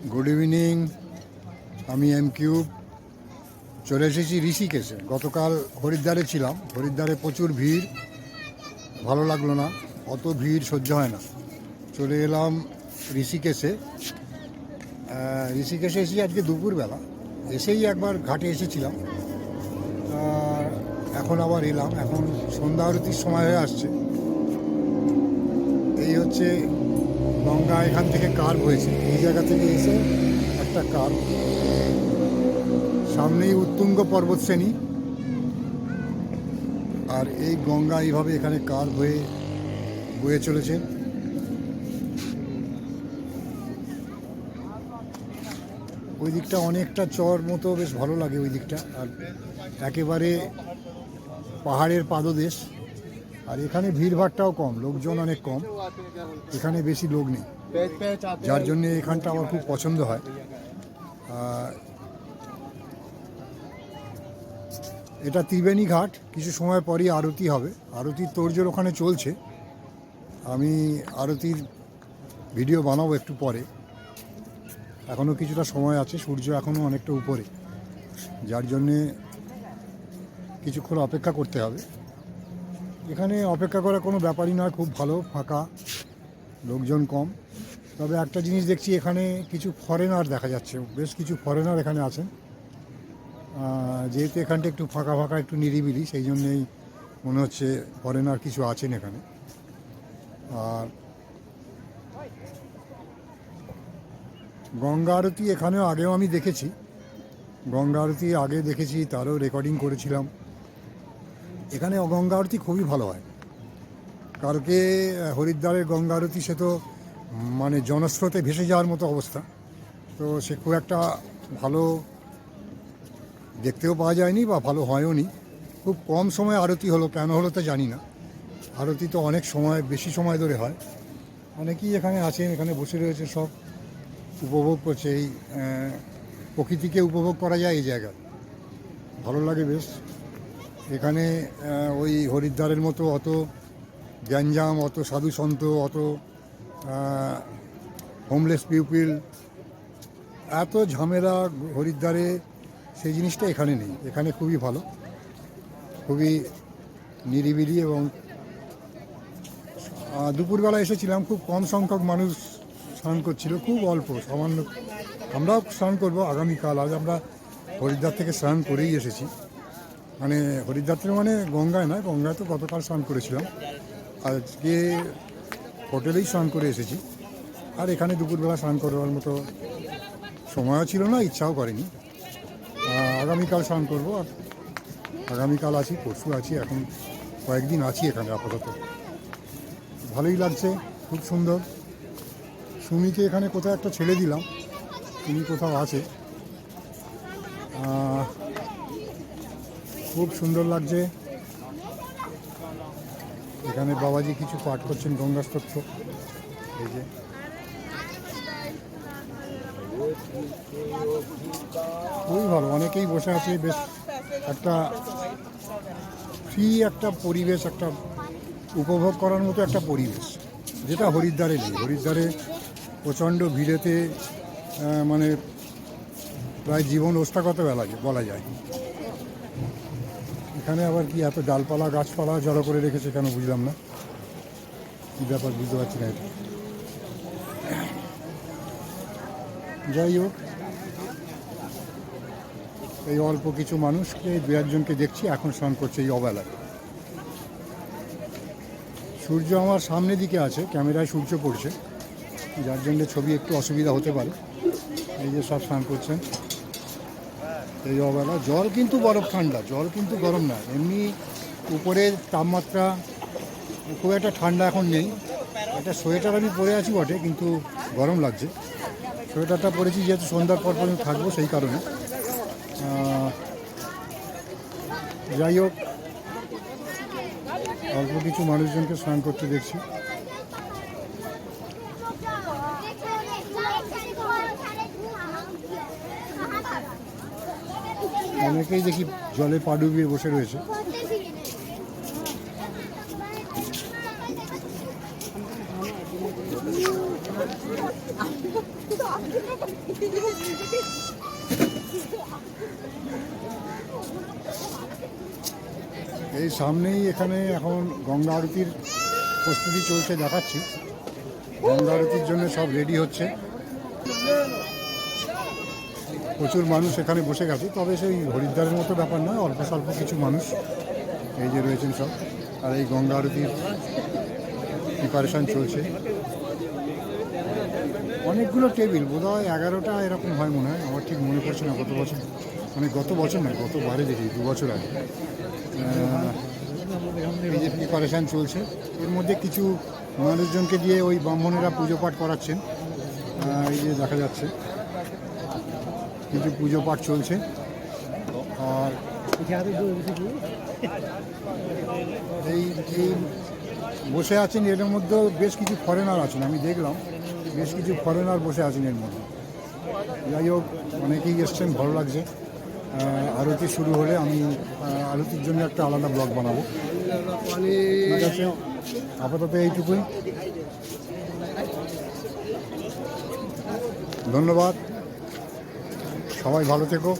Good evening, আমি M cube. চলে এসেছি ঋষিকেশে। গতকাল হরিদ্বারে ছিলাম। হরিদ্বারে প্রচুর ভিড়, ভালো লাগলো না, অত ভিড় সহ্য হয় না। চলে এলাম ঋষিকেশে। ঋষিকেশে এসেছি আজকে দুপুরবেলা। এসেই একবার ঘাটে এসেছিলাম, এখন আবার এলাম। এখন সন্ধ্যা আরতির সময় হয়ে আসছে। এই হচ্ছে গঙ্গা, এখান থেকে কার্ভ হয়েছে, এই জায়গা থেকে এসে একটা কার্ভ। সামনেই উত্তুঙ্গ পর্বতশ্রেণী, আর এই গঙ্গা এইভাবে এখানে কার্ভ হয়ে বয়ে চলেছে। ওই দিকটা অনেকটা চর মতো, বেশ ভালো লাগে ওই দিকটা। আর একেবারে পাহাড়ের পাদদেশ, আর এখানে ভিড়ভাড়টাও কম, লোকজন অনেক কম, এখানে বেশি লোক নেই, যার জন্য এখানটা আমার খুব পছন্দ হয়। এটা ত্রিবেণী ঘাট। কিছু সময় পরই আরতি হবে, আরতির তোড়জোড় ওখানে চলছে। আমি আরতির ভিডিও বানাবো একটু পরে, এখনও কিছুটা সময় আছে, সূর্য এখনও অনেকটা উপরে, যার জন্যে কিছুক্ষণ অপেক্ষা করতে হবে। এখানে অপেক্ষা করা কোনো ব্যাপারই নয়, খুব ভালো, ফাঁকা, লোকজন কম। তবে একটা জিনিস দেখছি, এখানে কিছু ফরেনার দেখা যাচ্ছে, বেশ কিছু ফরেনার এখানে আছেন। যেহেতু এখানটা একটু ফাঁকা ফাঁকা, একটু নিরিবিলি, সেই জন্যেই মনে হচ্ছে ফরেনার কিছু আছেন এখানে। আর গঙ্গা আরতি এখানেও আগেও আমি দেখেছি, গঙ্গা আরতি আগে দেখেছি, তারও রেকর্ডিং করেছিলাম। এখানে গঙ্গা আরতি খুবই ভালো হয়। কালকে হরিদ্বারের গঙ্গা আরতি, সে তো মানে জনস্রোতে ভেসে যাওয়ার মতো অবস্থা, তো সে খুব একটা ভালো দেখতেও পাওয়া যায়নি বা ভালো হয়ও নি। খুব কম সময় আরতি হলো, কেন হলো তা জানি না। আরতি তো অনেক সময়, বেশি সময় ধরে হয়। অনেকেই এখানে আছেন, এখানে বসে রয়েছে, সব উপভোগ করছে। এই প্রকৃতিকে উপভোগ করা যায় এই জায়গায়, ভালো লাগে বেশ। এখানে ওই হরিদ্বারের মতো অত গ্যাঞ্জাম, অত সাধু সন্ত, অত হোমলেস পিউপিল, এত ঝামেলা হরিদ্বারে, সেই জিনিসটা এখানে নেই। এখানে খুবই ভালো, খুবই নিরিবিলি। এবং দুপুরবেলা এসেছিলাম, খুব কম সংখ্যক মানুষ স্নান করছিল, খুব অল্প, সামান্য। আমরাও স্নান করবো আগামীকাল। আজ আমরা হরিদ্বার থেকে স্নান করেই এসেছি, মানে হরিদ্বার থেকে, মানে গঙ্গায় নয়, গঙ্গায় তো গতকাল স্নান করেছিলাম, আজকে হোটেলেই স্নান করে এসেছি। আর এখানে দুপুরবেলা স্নান করবার মতো সময়ও ছিল না, ইচ্ছাও করেনি। আগামীকাল স্নান করবো। আর আগামীকাল আছি, পরশু আছি, এখন কয়েকদিন আছি এখানে আপাতত। ভালোই লাগছে, খুব সুন্দর। সুমিকে এখানে কোথাও একটা ছেড়ে দিলাম, তিনি কোথাও আছে। খুব সুন্দর লাগছে। এখানে বাবাজি কিছু পাঠ করছেন, গঙ্গা স্তোত্র। এই যে খুবই ভালো, অনেকেই বসে আছে, বেশ একটা ফ্রি একটা পরিবেশ, একটা উপভোগ করার মতো একটা পরিবেশ, যেটা হরিদ্বারে নেই। হরিদ্বারে প্রচণ্ড ভিড়েতে মানে প্রায় জীবন ওষ্ঠাগত বলা যায়। এখানে আবার কি এত ডালপালা গাছপালা জড়ো করে রেখেছে কেন বুঝলাম না, কী ব্যাপার বুঝতে পারছি না এটা। যাই হোক, এই অল্প কিছু মানুষকে, দু একজনকে দেখছি এখন স্নান করছে এই অবেলায়। সূর্য আমার সামনের দিকে আছে, ক্যামেরায় সূর্য পড়ছে, যার জন্য ছবি একটু অসুবিধা হতে পারে। এই যে সব স্নান করছেন এই অবেলা। জল কিন্তু বরফ ঠান্ডা, জল কিন্তু গরম না। এমনি উপরের তাপমাত্রা খুব একটা ঠান্ডা এখন নেই। একটা সোয়েটার আমি পরে আছি বটে, কিন্তু গরম লাগছে। সোয়েটারটা পরেছি যেহেতু সন্ধ্যার পর পর্যন্ত থাকবো, সেই কারণে। যাই হোক, অল্প কিছু মানুষজনকে স্নান করতে দেখছি। অনেকেই দেখি জলে পা ডুবিয়ে বসে রয়েছে। এই সামনেই এখানে এখন গঙ্গা আরতির প্রস্তুতি চলছে, দেখাচ্ছি। গঙ্গা আরতির জন্য সব রেডি হচ্ছে, প্রচুর মানুষ এখানে বসে গেছে। তবে সেই হরিদ্বারের মতো ব্যাপার নয়, অল্প স্বল্প কিছু মানুষ এই যে রয়েছেন সব। আর এই গঙ্গা আরতির প্রিপারেশান চলছে। অনেকগুলো টেবিল, বোধহয় 11টা এরকম হয় মনে হয়, আমার ঠিক মনে পড়ছে না কত বছর, মানে গত বছর নয়, গতবারে দেখি 2 বছর আগে। এই যে প্রিপারেশান চলছে, এর মধ্যে কিছু মানুষজনকে দিয়ে ওই ব্রাহ্মণেরা পুজো পাঠ করাচ্ছেন। এই যে দেখা যাচ্ছে কিছু পুজো পাঠ চলছে। আর এই এই বসে আছেন, এর মধ্যেও বেশ কিছু ফরেনার আছেন, আমি দেখলাম বেশ কিছু ফরেনার বসে আছেন এর মধ্যে। যাই হোক, অনেকেই এসছেন, ভালো লাগছে। আরতি শুরু হলে আমি আরতির জন্য একটা আলাদা ব্লগ বানাবো। ঠিক আছে, আপাতত এইটুকুই। ধন্যবাদ, সবাই ভালো থেকো।